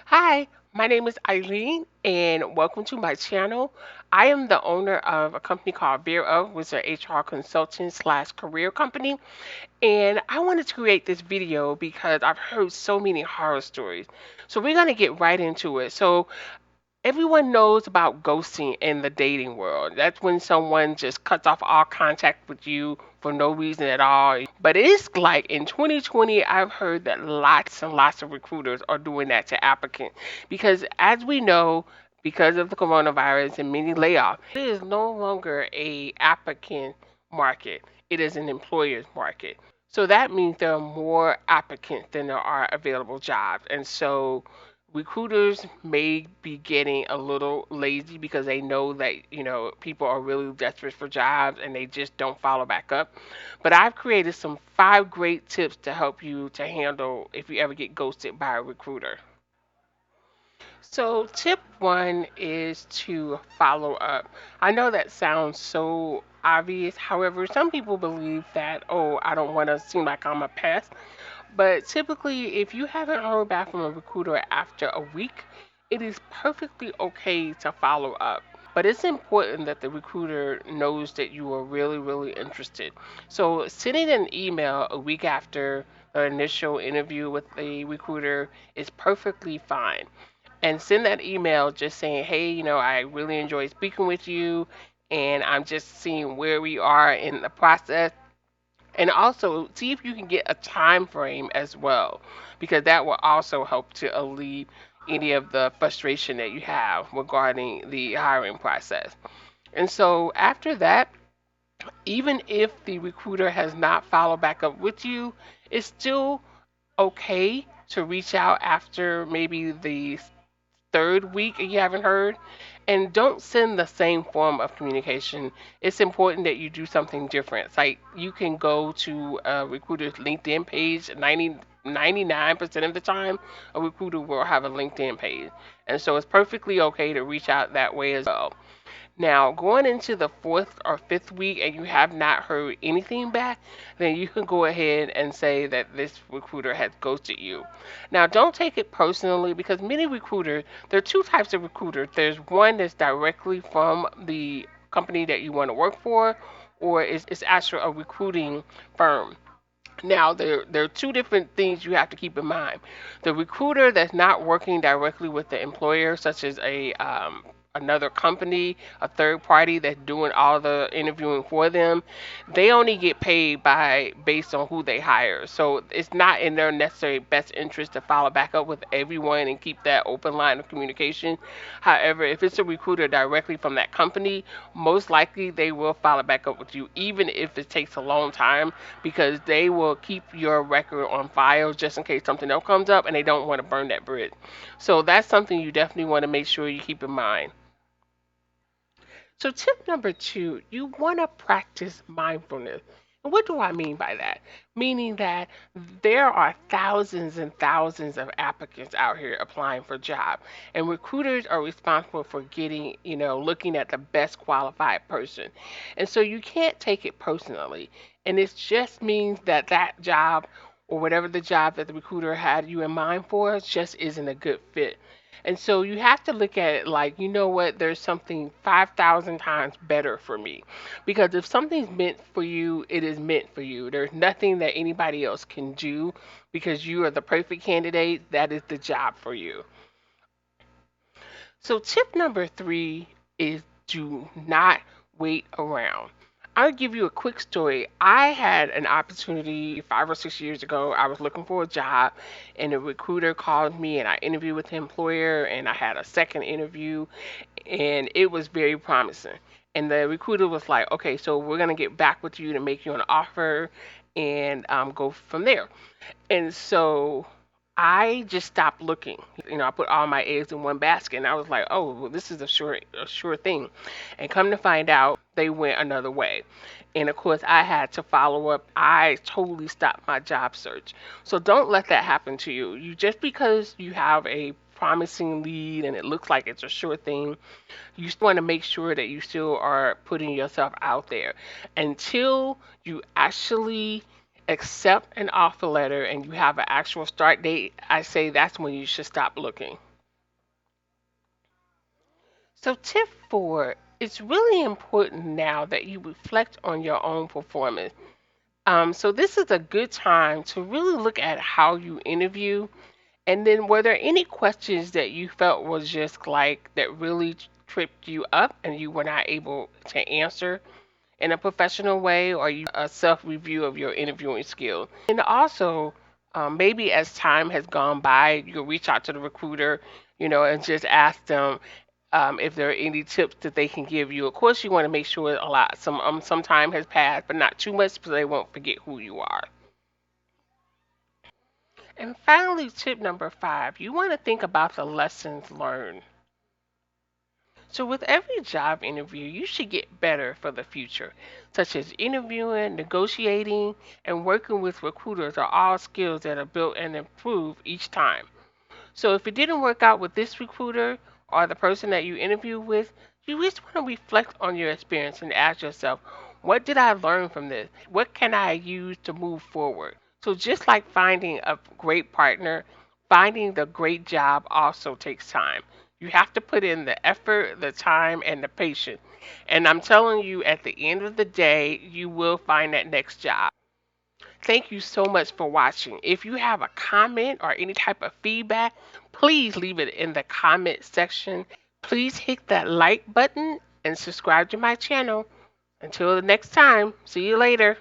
Hi, my name is Eileen, and welcome to my channel. I am the owner of a company called Vera, which is an HR consultant slash career company. And I wanted to create this video because I've heard so many horror stories. So we're going to get right into it. So everyone knows about ghosting in the dating world. That's when someone just cuts off all contact with you for no reason at all. But it's like in 2020, I've heard that lots and lots of recruiters are doing that to applicants. Because as we know, because of the coronavirus and many layoffs, it is no longer a applicant market. It is an employer's market. So that means there are more applicants than there are available jobs. And so recruiters may be getting a little lazy because they know that people are really desperate for jobs and they just don't follow back up. But I've created some 5 great tips to help you to handle if you ever get ghosted by a recruiter. So tip one is to follow up. I know that sounds so obvious. However, some people believe that, oh, I don't want to seem like I'm a pest. But typically, if you haven't heard back from a recruiter after a week, it is perfectly okay to follow up. But it's important that the recruiter knows that you are really, really interested. So, sending an email a week after the initial interview with the recruiter is perfectly fine. And send that email just saying, hey, I really enjoyed speaking with you, and I'm just seeing where we are in the process, and also see if you can get a time frame as well, because that will also help to alleviate any of the frustration that you have regarding the hiring process. And so after that, even if the recruiter has not followed back up with you, it's still okay to reach out after maybe the third week and you haven't heard. And don't send the same form of communication. It's important that you do something different. It's like you can go to a recruiter's LinkedIn page 99% of the time. A recruiter will have a LinkedIn page. And so it's perfectly okay to reach out that way as well. Now, going into the fourth or fifth week and you have not heard anything back, then you can go ahead and say that this recruiter has ghosted you. Now, don't take it personally because many recruiters, there are two types of recruiters. There's one that's directly from the company that you want to work for, or it's actually a recruiting firm. Now, there are two different things you have to keep in mind. The recruiter that's not working directly with the employer, such as another company, a third party that's doing all the interviewing for them, they only get paid by based on who they hire. So it's not in their necessary best interest to follow back up with everyone and keep that open line of communication. However, if it's a recruiter directly from that company, most likely they will follow back up with you, even if it takes a long time, because they will keep your record on file just in case something else comes up and they don't want to burn that bridge. So that's something you definitely want to make sure you keep in mind. So, tip number two, you want to practice mindfulness. And what do I mean by that? Meaning that there are thousands and thousands of applicants out here applying for jobs, and recruiters are responsible for getting, looking at the best qualified person. And so you can't take it personally. And it just means that that job or whatever the job that the recruiter had you in mind for just isn't a good fit. And so you have to look at it like, you know what, there's something 5,000 times better for me. Because if something's meant for you, it is meant for you. There's nothing that anybody else can do because you are the perfect candidate. That is the job for you. So, tip number three is do not wait around. I'll give you a quick story. I had an opportunity 5 or 6 years ago. I was looking for a job, and a recruiter called me, and I interviewed with the employer, and I had a second interview, and it was very promising. And the recruiter was like, "Okay, so we're gonna get back with you to make you an offer, and go from there." And so I just stopped looking. I put all my eggs in one basket, and I was like, "Oh, well, this is a sure thing." And come to find out, they went another way. And of course, I had to follow up. I totally stopped my job search. So don't let that happen to you. You just because you have a promising lead and it looks like it's a sure thing, you still want to make sure that you still are putting yourself out there until you actually accept an offer letter and you have an actual start date, I say that's when you should stop looking. So, tip four, it's really important now that you reflect on your own performance. So, this is a good time to really look at how you interview. And then, were there any questions that you felt was just like that really tripped you up and you were not able to answer in a professional way, or you a self review of your interviewing skills? And also, maybe as time has gone by, you'll reach out to the recruiter, and just ask them if there are any tips that they can give you. Of course, you want to make sure some time has passed, but not too much, so they won't forget who you are. And finally, tip number five, you want to think about the lessons learned. So, with every job interview, you should get better for the future, such as interviewing, negotiating, and working with recruiters are all skills that are built and improved each time. So, if it didn't work out with this recruiter or the person that you interview with, you just want to reflect on your experience and ask yourself, what did I learn from this? What can I use to move forward? So, just like finding a great partner, finding the great job also takes time. You have to put in the effort, the time, and the patience. And I'm telling you, at the end of the day, you will find that next job. Thank you so much for watching. If you have a comment or any type of feedback, please leave it in the comment section. Please hit that like button and subscribe to my channel. Until the next time, see you later.